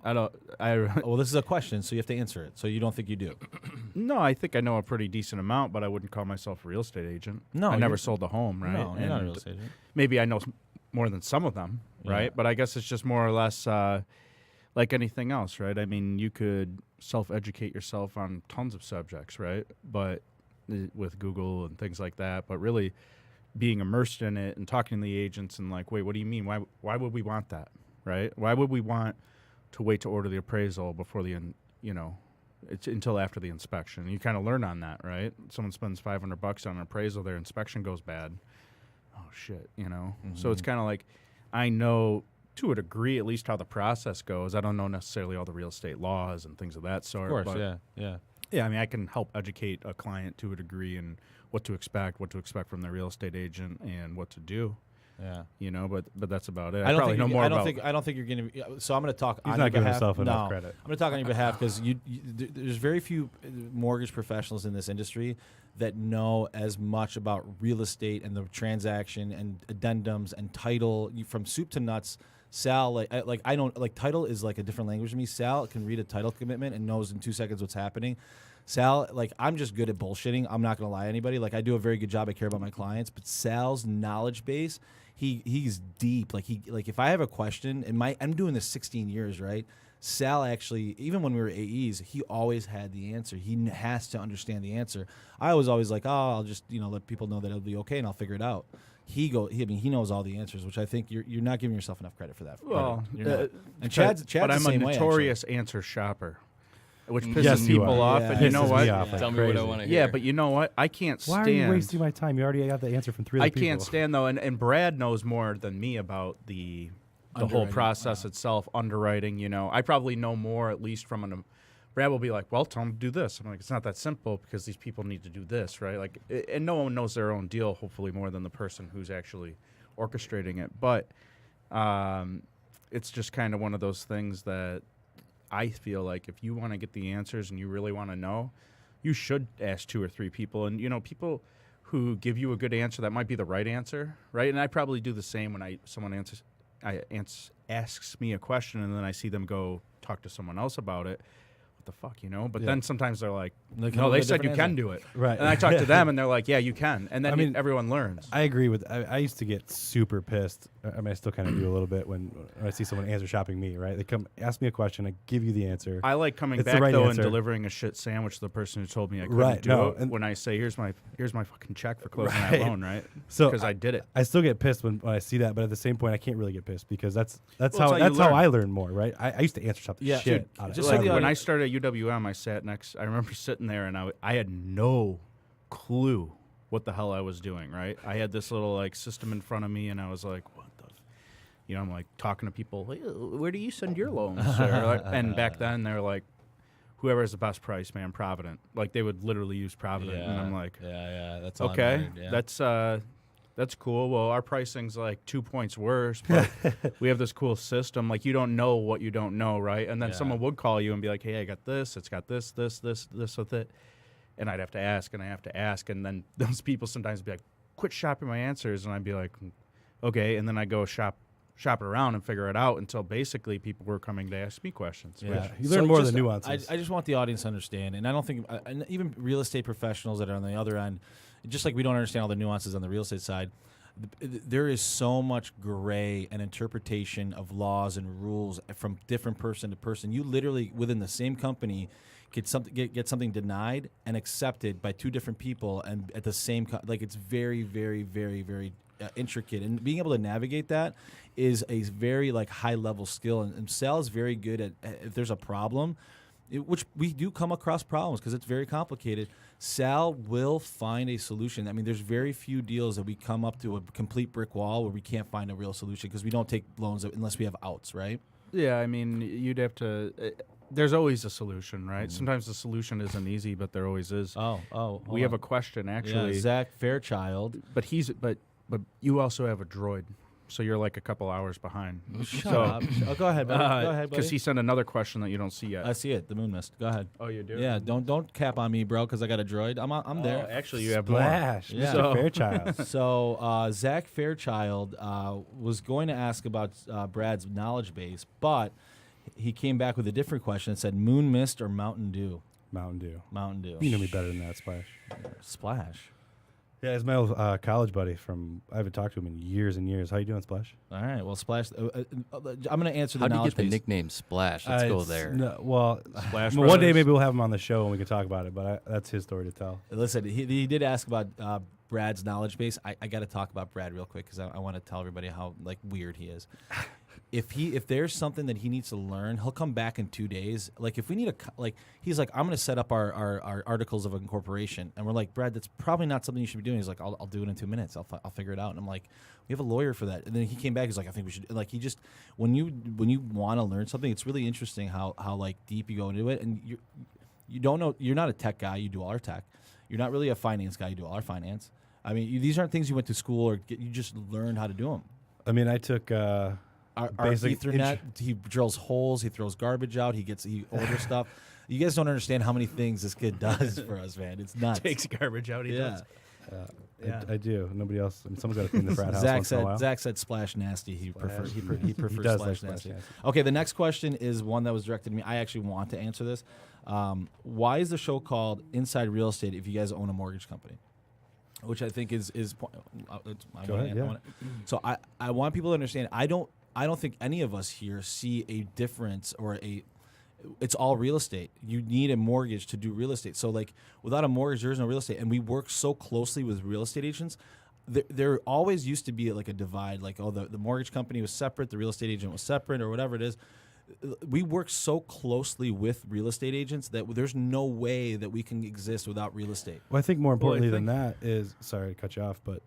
I don't. Well, this is a question, so you have to answer it. So you don't think you do? No, I think I know a pretty decent amount, but I wouldn't call myself a real estate agent. No, I never you're- sold a home, right? No, you're not a And real estate agent. maybe I know more than some of them, Yeah. right? But I guess it's just more or less like anything else, right? I mean, you could self-educate yourself on tons of subjects, right? But with Google and things like that, but really being immersed in it and talking to the agents and like, wait, what do you mean? Why would we want that, right? Why would we want to wait to order the appraisal before it's until after the inspection? You kind of learn on that, right? Someone spends $500 on an appraisal, their inspection goes bad. Oh shit, So it's kind of like I know to a degree at least how the process goes. I don't know necessarily all the real estate laws and things of that sort. Of course, but yeah. yeah, I mean, I can help educate a client to a degree and what to expect from their real estate agent, and what to do. Yeah. But that's about it. I don't probably think know you- more I don't about. think I don't think you're going to. So I'm going to talk He's on not your giving behalf. himself enough No, credit. I'm going to talk on your behalf because there's very few mortgage professionals in this industry that know as much about real estate and the transaction and addendums and title from soup to nuts. Sal, I don't like title is like a different language to me. Sal can read a title commitment and knows in 2 seconds what's happening. Sal, I'm just good at bullshitting. I'm not gonna lie to anybody. I do a very good job. I care about my clients, but Sal's knowledge base, he's deep. If I have a question, I'm doing this 16 years, right? Sal actually, even when we were AEs, he always had the answer. He has to understand the answer. I was always like, oh, I'll just let people know that it'll be okay and I'll figure it out. He knows all the answers, which I think you're not giving yourself enough credit for that. Well, You're not. And Chad's but the I'm a same way, notorious answer shopper, which pisses Yes, you people are. off. Yeah. And you know Pisses what? me off like Tell me what I crazy. want to hear. Yeah, but you know what? I can't Why stand. are you wasting my time? You already got the answer from 3 other I people. can't stand though, and Brad knows more than me about the whole Underwriting. process itself, underwriting. I probably know more at least from Brad will be like, well, tell them to do this. I'm like, it's not that simple because these people need to do this, right? And no one knows their own deal, hopefully more than the person who's actually orchestrating it. But it's just kind of one of those things that I feel like if you want to get the answers and you really want to know, you should ask 2 or 3 people. And, people who give you a good answer, that might be the right answer, right? And I probably do the same when someone asks me a question and then I see them go talk to someone else about it. What the fuck, But Yeah. then sometimes they're like, They come no, up they with a said you different can do it. Right. And I talk to them and they're like, yeah, you can. And then I mean, everyone learns. I agree with. I used to get super pissed. I mean, I still kind of do a little bit when I see someone answer shopping me. Right? They come ask me a question, I give you the answer. I like coming It's the back right though answer. and delivering a shit sandwich to the person who told me I couldn't Right, do no, it. and- When I say here's my fucking check for closing Right. that loan, right? So Because I did it. I still get pissed when I see that, but at the same point, I can't really get pissed because that's Well, how it's how you how learn. I learn more. Right? I used to answer shop the Yeah, shit dude, out of just it. so Like the when I audience- started at UWM, I remember sitting there and I had no clue what the hell I was doing, right? I had this little system in front of me and I was like, what the I'm like talking to people, "Hey, where do you send your loans, sir?" And back then they're like, whoever has the best price, man, Provident. Like they would literally use Provident and I'm like, yeah, that's all okay, that matters, that's cool. Well, our pricing's like 2 points worse, but we have this cool system. Like you don't know what you don't know, right? And then Yeah. someone would call you and be like, "Hey, I got this. It's got this with it," and I'd have to ask, and then those people sometimes would be like, "Quit shopping my answers," and I'd be like, "Okay," and then I go shop it around and figure it out until basically people were coming to ask me questions. Yeah. Which, You learn more of the nuances. I just want the audience to understand, and I don't think, and even real estate professionals that are on the other end, just like we don't understand all the nuances on the real estate side, there is so much gray and interpretation of laws and rules from different person to person. You literally, within the same company, get something denied and accepted by two different people, and at the same like it's very, very, very, very intricate. And being able to navigate that is a very like high level skill. And Sal is very good at if there's a problem, which we do come across problems because it's very complicated. Sal will find a solution. I mean, there's very few deals that we come up to a complete brick wall where we can't find a real solution because we don't take loans unless we have outs, right? Yeah, I mean, you'd have to. There's always a solution, right? Mm-hmm. Sometimes the solution isn't easy, but there always is. We have a question actually. Zach Fairchild. But but you also have a droid, so you're like a couple hours behind. Shut up. Oh, go ahead, buddy. Go ahead, buddy. Because he sent another question that you don't see yet. I see it. The moon mist. Go ahead. Oh, you do? Yeah. Don't cap on me, bro, because I got a droid. I'm there. Actually, you have more. Splash, Yeah. Mr. Fairchild. So Zach Fairchild was going to ask about Brad's knowledge base, but he came back with a different question. It said Moon Mist or Mountain Dew. Mountain Dew. Mountain Dew. You know me better than that, Splash. Splash. Yeah, he's my old college buddy from. I haven't talked to him in years and years. How you doing, Splash? All right. Well, Splash. I'm going to answer the How do you knowledge get the base. nickname Splash? Let's go It's- there. No, well, Splash one day Brothers? maybe we'll have him on the show and we can talk about it. But that's his story to tell. Listen, he did ask about Brad's knowledge base. I got to talk about Brad real quick because I want to tell everybody how like weird he is. If there's something that he needs to learn, he'll come back in 2 days. Like if we need he's like, I'm going to set up our articles of incorporation, and we're like, Brad, that's probably not something you should be doing. He's like, I'll do it in 2 minutes. I'll figure it out. And I'm like, we have a lawyer for that. And then he came back. He's like, I think we should. Like he just when you want to learn something, it's really interesting how like deep you go into it, and you don't know. You're not a tech guy. You do all our tech. You're not really a finance guy. You do all our finance. I mean, these aren't things you went to school or you just learned how to do them. I mean, I took. Our Basic Ethernet, he drills holes, he throws garbage out, he orders stuff. You guys don't understand how many things this kid does for us, man. It's nuts. Takes garbage out. He does. Yeah. I do. Nobody else. I mean, someone's got to clean the frat house once in a while. Zach said Splash Nasty. He prefers He Splash does like Nasty. Splash Nasty. Okay, the next question is one that was directed to me. I actually want to answer this. Why is the show called Inside Real Estate if you guys own a mortgage company? Which I think is Go ahead, yeah. So I want people to understand. I don't think any of us here see a difference or it's all real estate. You need a mortgage to do real estate. So like without a mortgage, there is no real estate. And we work so closely with real estate agents. There always used to be like a divide, like, oh, the mortgage company was separate, the real estate agent was separate or whatever it is. We work so closely with real estate agents that there's no way that we can exist without real estate. Well, I think more importantly than that is, sorry to cut you off, but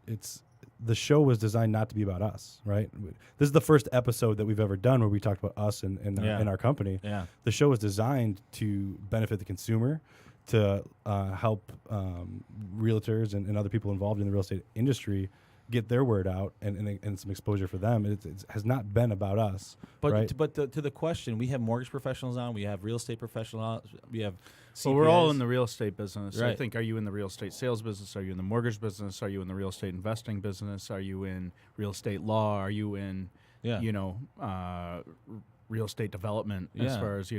the show was designed not to be about us, right? This is the first episode that we've ever done where we talked about us and our company. Yeah. The show was designed to benefit the consumer, to help realtors and other people involved in the real estate industry get their word out and some exposure for them. It has not been about us. But right? to the question, we have mortgage professionals on, we have real estate professionals, we have CPAs. Well, we're all in the real estate business. I Right. think, are you in the real estate sales business? Are you in the mortgage business? Are you in the real estate investing business? Are you in real estate law? Are you in, Yeah. real estate development as Yeah. far as,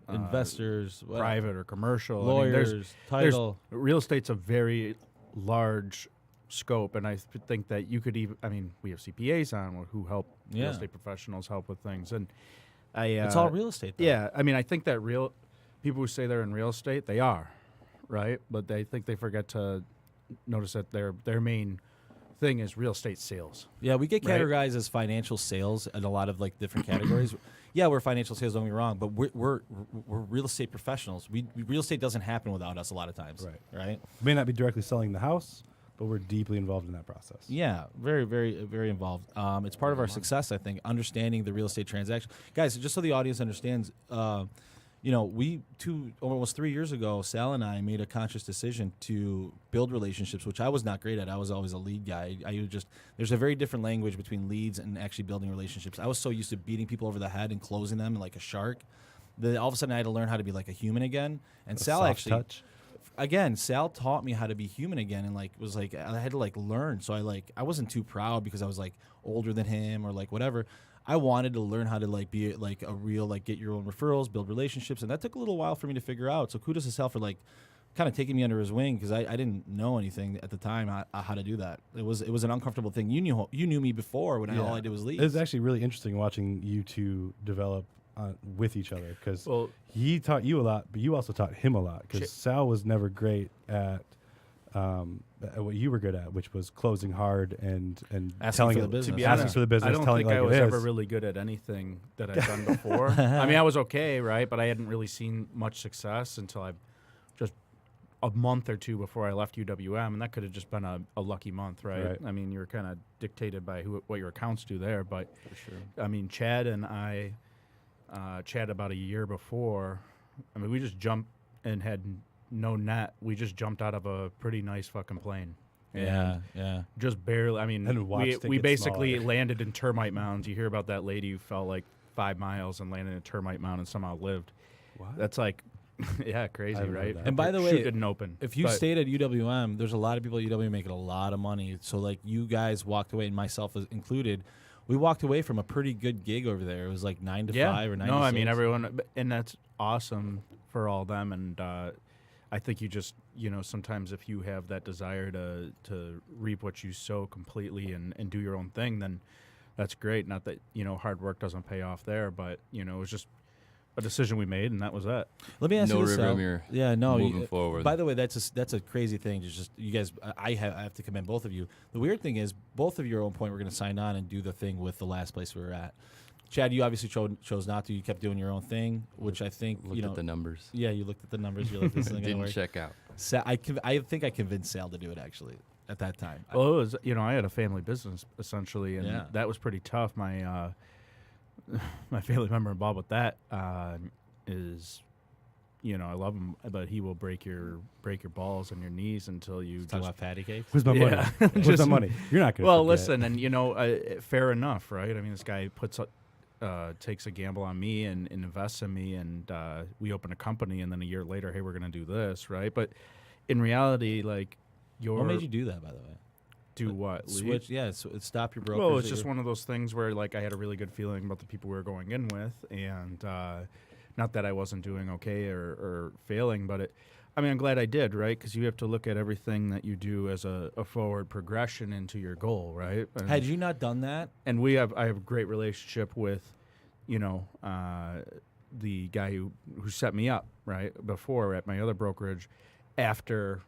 investors, private or commercial? lawyers, I mean, title. real estate's a very large scope, and I think that you could even, we have CPAs on who help Yeah. real estate professionals help with things. And It's all real estate, though. Yeah, I think that people who say they're in real estate, they are, right? But they think they forget to notice that their main thing is real estate sales. Yeah, we get Right. categorized as financial sales in a lot of like different categories. Yeah, we're financial sales, don't get me wrong, but we're real estate professionals. Real estate doesn't happen without us a lot of times. Right? May not be directly selling the house, but we're deeply involved in that process. Yeah, very, very, very involved. It's part of our success, I think, understanding the real estate transaction. Guys, just so the audience understands, we almost 3 years ago, Sal and I made a conscious decision to build relationships, which I was not great at. I was always a lead guy. There's a very different language between leads and actually building relationships. I was so used to beating people over the head and closing them like a shark that all of a sudden I had to learn how to be like a human again. And Sal Soft actually, touch. again, Sal taught me how to be human again, and was like I had to learn. So I wasn't too proud because I was older than him or whatever. I wanted to learn how to be a real get your own referrals, build relationships, and that took a little while for me to figure out. So kudos to Sal for kind of taking me under his wing because I didn't know anything at the time how to do that. It was an uncomfortable thing. You knew me before when all I did was leave. It was actually really interesting watching you two develop with each other because he taught you a lot, but you also taught him a lot because Sal was never great at what you were good at, which was closing hard and asking for the business. To be asking honest, for the business. I don't telling think it I like was it ever is. really good at anything that I've done before. I mean, I was okay, right? But I hadn't really seen much success until just a month or two before I left UWM, and that could have just been a lucky month, right? I mean, you were kind of dictated by what your accounts do there, but For sure. I mean, Chad and I, Chad about a year before, I mean, we just jumped and had no net. We just jumped out of a pretty nice fucking plane. Yeah. Just barely. I mean, And watched it we get basically smaller. landed in termite mounds. You hear about that lady who fell like 5 miles and landed in a termite mound and somehow lived. What? That's like, yeah, crazy, I haven't heard right? that. And by the way, Shoot didn't open. If you But- stayed at UWM, there's a lot of people at UWM making a lot of money. So like you guys walked away, and myself included. We walked away from a pretty good gig over there. It was like 9 to 5 or 9 to 6. No, I mean everyone, and that's awesome for all them. And I think you just, sometimes if you have that desire to reap what you sow completely and do your own thing, then that's great. Not that hard work doesn't pay off there, but it was just a decision we made, and that was that. Let me ask No you this, rearview Sal. mirror Yeah, no. moving forward. By the way, that's a crazy thing. Just you guys, I have to commend both of you. The weird thing is, both of you at one point were going to sign on and do the thing with the last place we were at. Chad, you obviously chose not to. You kept doing your own thing, which I think Looked at the numbers. Yeah, you looked at the numbers. You're like, this isn't going to Didn't work. check out. I think I convinced Sal to do it actually at that time. Well, it was, I had a family business essentially, and Yeah. that was pretty tough. My my family member involved with that is, I love him, but he will break your balls and your knees until you Talk just. about patty cakes. Where's my money? Yeah. Where's my money? You're not going to Well, listen, and fair enough, right? I mean, this guy takes a gamble on me and invests in me, and we open a company, and then a year later, hey, we're going to do this, right? But in reality, like, What made you do that, by the way? do what? Leave? Switch, yeah. Stop your brokers. Well, it's that just you're- one of those things where, like, I had a really good feeling about the people we were going in with, and not that I wasn't doing okay or failing, but I'm glad I did, right? Because you have to look at everything that you do as a forward progression into your goal, right? And, Had you not done that, and I have a great relationship with, the guy who set me up, right, before at my other brokerage. After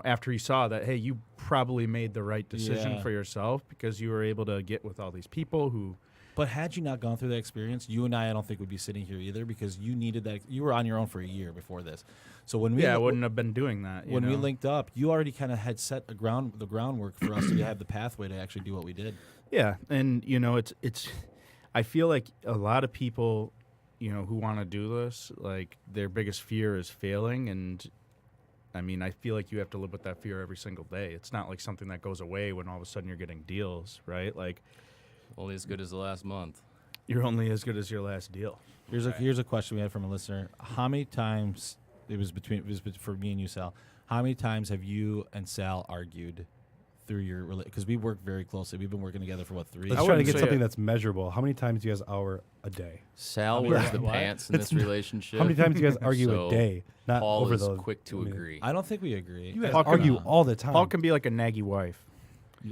after he saw that, hey, you probably made the right decision Yeah. for yourself because you were able to get with all these people who. but had you not gone through that experience, you and I don't think would be sitting here either because you needed that. You were on your own for a year before this, so when we I wouldn't have been doing that. when we linked up, you already kind of had set the groundwork for us to have the pathway to actually do what we did. Yeah, and it's. I feel like a lot of people, who want to do this, like their biggest fear is failing, and I feel like you have to live with that fear every single day. It's not like something that goes away when all of a sudden you're getting deals, right? Like Only as good as the last month. you're only as good as your last deal. Here's a question we had from a listener. How many times for me and you, Sal? How many times have you and Sal argued through your because we work very closely. We've been working together for 3 Let's I try to wouldn't get say something it. that's measurable. How many times do you guys hour a day? Sal mean, wears the what? pants in this relationship. How many times do you guys argue So a day? Not Paul over is the quick to agree. I don't think we agree. You guys Paul can- argue all the time. Paul can be like a naggy wife,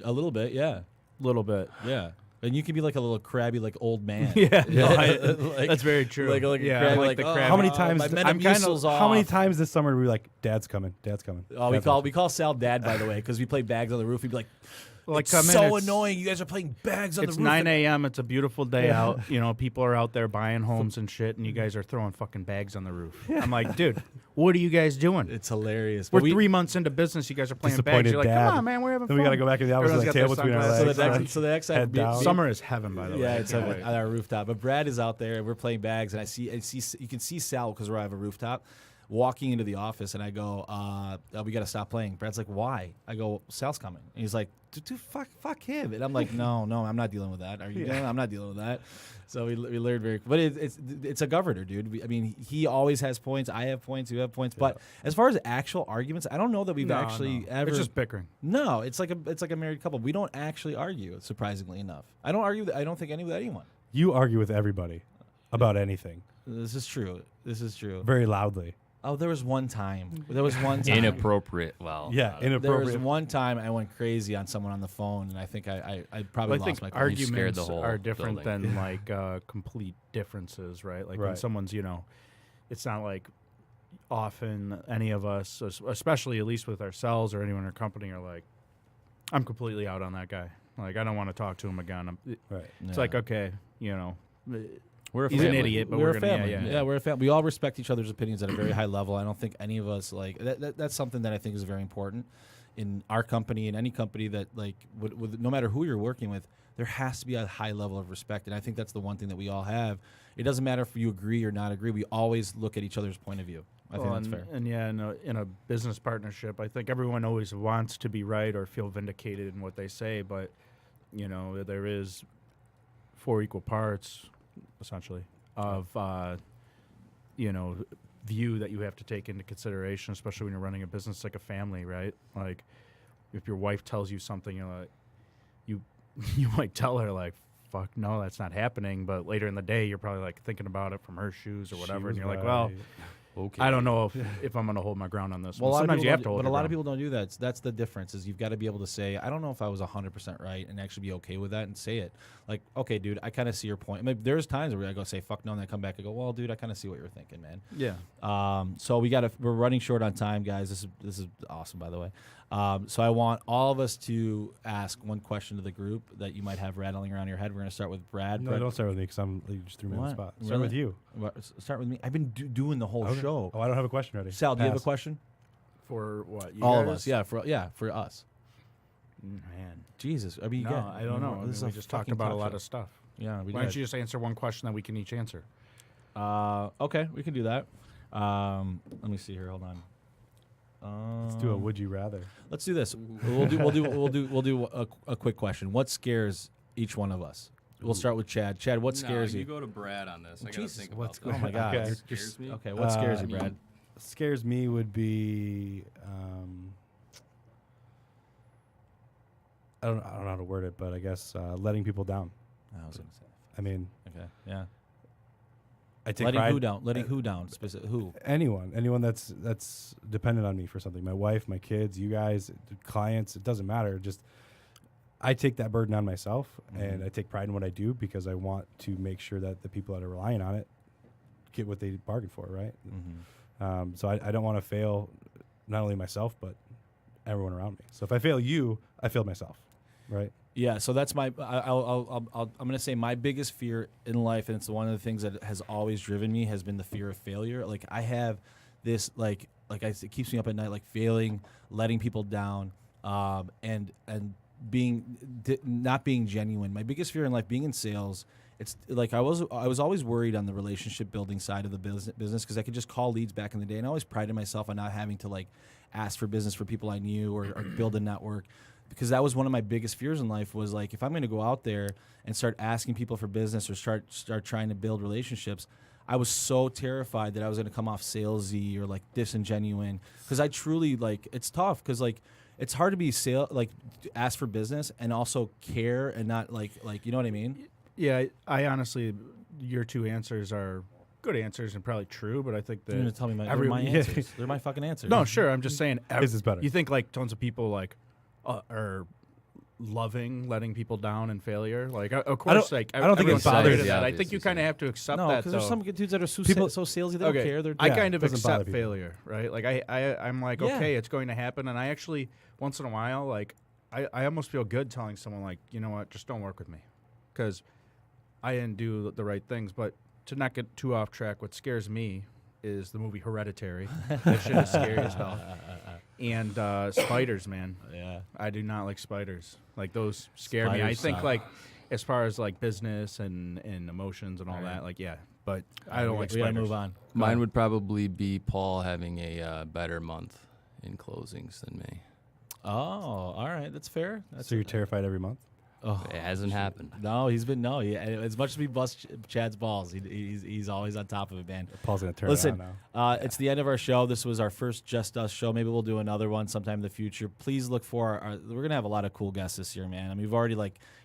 A little bit, yeah, a little bit. yeah. And you can be like a little crabby, like old man. Yeah, no, Like- that's very true. Like a yeah, crabby, I'm like, the oh, crabby. How many times- My I'm Metamucil's off. How many times this summer were we like, Dad's coming, Dad's coming? Oh, Dad's we call Sal Dad, by the way, because we play bags on the roof. He'd be like, Like, it's come in, so it's- annoying. You guys are playing bags on It's the roof. 9 a.m. It's a beautiful day out. People are out there buying homes and shit, and you guys are throwing fucking bags on the roof. I'm like, dude, what are you guys doing? It's hilarious. We're But 3 months into business. You guys are playing bags. Disappointed You're like, dad. come on, man, we're having Then fun. we got to go back in the office with Everyone's a got table their between our sunglasses. legs. So the next time, Head down. Summer is heaven, by the way. yeah, I it's can't at wait. our rooftop. But Brad is out there, and we're playing bags, and I see you can see Sal because we have a rooftop, walking into the office, and I go, we got to stop playing. Brad's like, why? I go, Sal's coming. And he's like, dude, fuck him. And I'm like, no, I'm not dealing with that. Are you? I'm not dealing with that. So we learned very, but it's a governor, dude. He always has points. I have points. You have points. But as far as actual arguments, I don't know that we've No, actually no. ever. It's just bickering. No, it's like a married couple. We don't actually argue, surprisingly enough. I don't argue. I don't think with anyone. You argue with everybody about anything This is true. very loudly. Oh, there was one time. There was one time. Inappropriate. Well, Yeah, There was inappropriate. one time I went crazy on someone on the phone, and I think I probably Well, I lost think my cool. You scared arguments the whole are different building. than like complete differences, right? Like when Right. someone's, it's not like often any of us, especially at least with ourselves or anyone in our company, are like, I'm completely out on that guy. Like I don't want to talk to him again. Right. It's like okay, We're a he's an family. idiot, but we're we're a gonna- family. yeah. We're a family. We all respect each other's opinions at a very high level. I don't think any of us like that's something that I think is very important in our company, in any company that like with no matter who you're working with, there has to be a high level of respect, and I think that's the one thing that we all have. It doesn't matter if you agree or not agree. We always look at each other's point of view. I think that's fair. And yeah, in a business partnership, I think everyone always wants to be right or feel vindicated in what they say, but there is 4 equal parts, essentially, of view that you have to take into consideration, especially when you're running a business like a family, right? Like, if your wife tells you something, you might tell her like, "Fuck, no, that's not happening." But later in the day, you're probably like thinking about it from her shoes or whatever, and you're like, "Well, Okay. I don't know if I'm going to hold my ground on this." Well, one. Sometimes you have to hold. but a your lot of ground. people don't do that. That's the difference. Is you've got to be able to say, I don't know if I was 100% right, and actually be okay with that and say it. Like, okay, dude, I kind of see your point. I mean, there's times where I go say fuck no, and I come back and go, well, dude, I kind of see what you're thinking, man. Yeah. So we're running short on time, guys. This is awesome, by the way. So I want all of us to ask one question to the group that you might have rattling around your head. We're going to start with Brad. No, Brad, don't start with me because you just threw me on the What? spot. Really? Start with you. Start with me. I've been doing the whole Okay. show. Oh, I don't have a question ready. Sal, do you have a Pass. question? For what? You All of guys? us. Yeah, for us. Man. Jesus. I mean, No, yeah, I don't know. This is we a just talked fucking about a talk lot show. of stuff. Yeah. We Why don't did. you just answer one question that we can each answer? Okay, we can do that. Let me see here. Hold on. Let's do a would you rather. Let's do this. We'll do a quick question. What scares each one of us? We'll start with Chad. Chad, what scares You you? go to Brad on this. I gotta Jesus, think what's about Oh my God. Okay. You're Scares me? Okay, what scares you, Uh, Brad? Scares me would be I don't know how to word it, but I guess letting people down. I was gonna say. I mean, Okay. Yeah. I take Letting pride. who down? Letting who down? Who? Anyone that's dependent on me for something. My wife, my kids, you guys, clients. It doesn't matter. Just I take that burden on myself, and I take pride in what I do because I want to make sure that the people that are relying on it get what they bargained for, right? Mm-hmm. So I don't want to fail, not only myself but everyone around me. So if I fail you, I failed myself, right? Yeah, so that's my. I'm going to say my biggest fear in life, and it's one of the things that has always driven me, has been the fear of failure. Like I have this, it keeps me up at night, like failing, letting people down, and not being genuine. My biggest fear in life, being in sales, it's like I was always worried on the relationship building side of the business because I could just call leads back in the day, and I always prided myself on not having to like ask for business for people I knew or build a network. Because that was one of my biggest fears in life was like, if I'm going to go out there and start asking people for business or start trying to build relationships, I was so terrified that I was going to come off salesy or like disingenuine. Because I truly like, it's tough because like it's hard to be ask for business and also care and not like you know what I mean? Yeah, I honestly, your two answers are good answers and probably true, but I think that You're going to tell me they're every- my yeah. answers. They're my fucking answers. No, sure. I'm just saying. His is better. You think like tons of people like are loving letting people down and failure? Like, of course, like I don't think it everyone's bothers to you. that. I think you kind of have to accept No, that. because there's though. some dudes that are so salesy, they don't Okay, care. They're I Yeah, kind of doesn't bother accept people. failure, right? Like I'm like, Yeah. okay, it's going to happen, and I actually once in a while, like I almost feel good telling someone like, you know what, just don't work with me, because I didn't do the right things. But to not get too off track, what scares me is the movie Hereditary. That shit is scary as hell. And spiders, man. Yeah. I do not like spiders. Like those scare me. I Spiders think suck. like as far as like business and emotions and all that, like yeah. But I don't like We gotta spiders. move on. Mine would probably be Paul having a better month in closings than me. Oh, all right. That's fair. So you're terrified every month? Oh, It hasn't happened. no, he's been as much as we bust Chad's balls, he's always on top of it, man. Paul's gonna turn Listen, it on now. it's the end of our show. This was our first Just Us show. Maybe we'll do another one sometime in the future. Please look for we're gonna have a lot of cool guests this year, man. I mean, we've already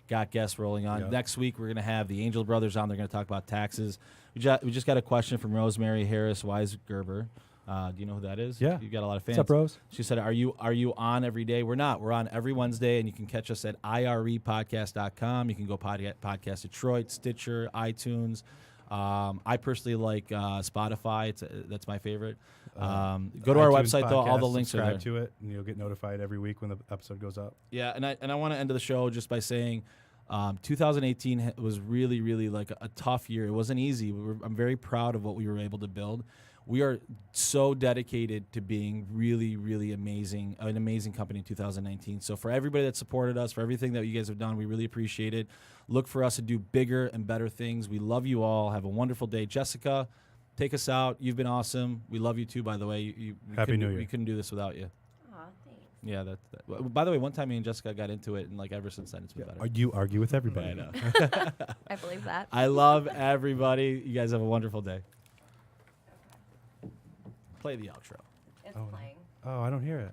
got guests rolling on. Yeah. Next week we're gonna have the Angel Brothers on. They're gonna talk about taxes. We just got a question from Rosemary Harris Weisgerber. Do you know who that is? Yeah. You've got a lot of fans. What's up, Rose? She said, are you on every day? We're not. We're on every Wednesday, and you can catch us at irepodcast.com. You can go Podcast Detroit, Stitcher, iTunes. I personally like Spotify. That's my favorite. Go to our iTunes website, though. All the podcast, links are there. subscribe to it, and you'll get notified every week when the episode goes up. Yeah, and I want to end the show just by saying 2018 was really, really like a tough year. It wasn't easy. I'm very proud of what we were able to build. We are so dedicated to being really, really amazing, an amazing company in 2019. So for everybody that supported us, for everything that you guys have done, we really appreciate it. Look for us to do bigger and better things. We love you all. Have a wonderful day. Jessica, take us out. You've been awesome. We love you too, by the way. Happy New Year. We couldn't do this without you. Aw, thanks. Yeah, by the way, one time me and Jessica got into it, and like ever since then, it's been better. You argue with everybody. I know. I believe that. I love everybody. You guys have a wonderful day. Play the outro. It's Oh, playing. Oh, I don't hear it.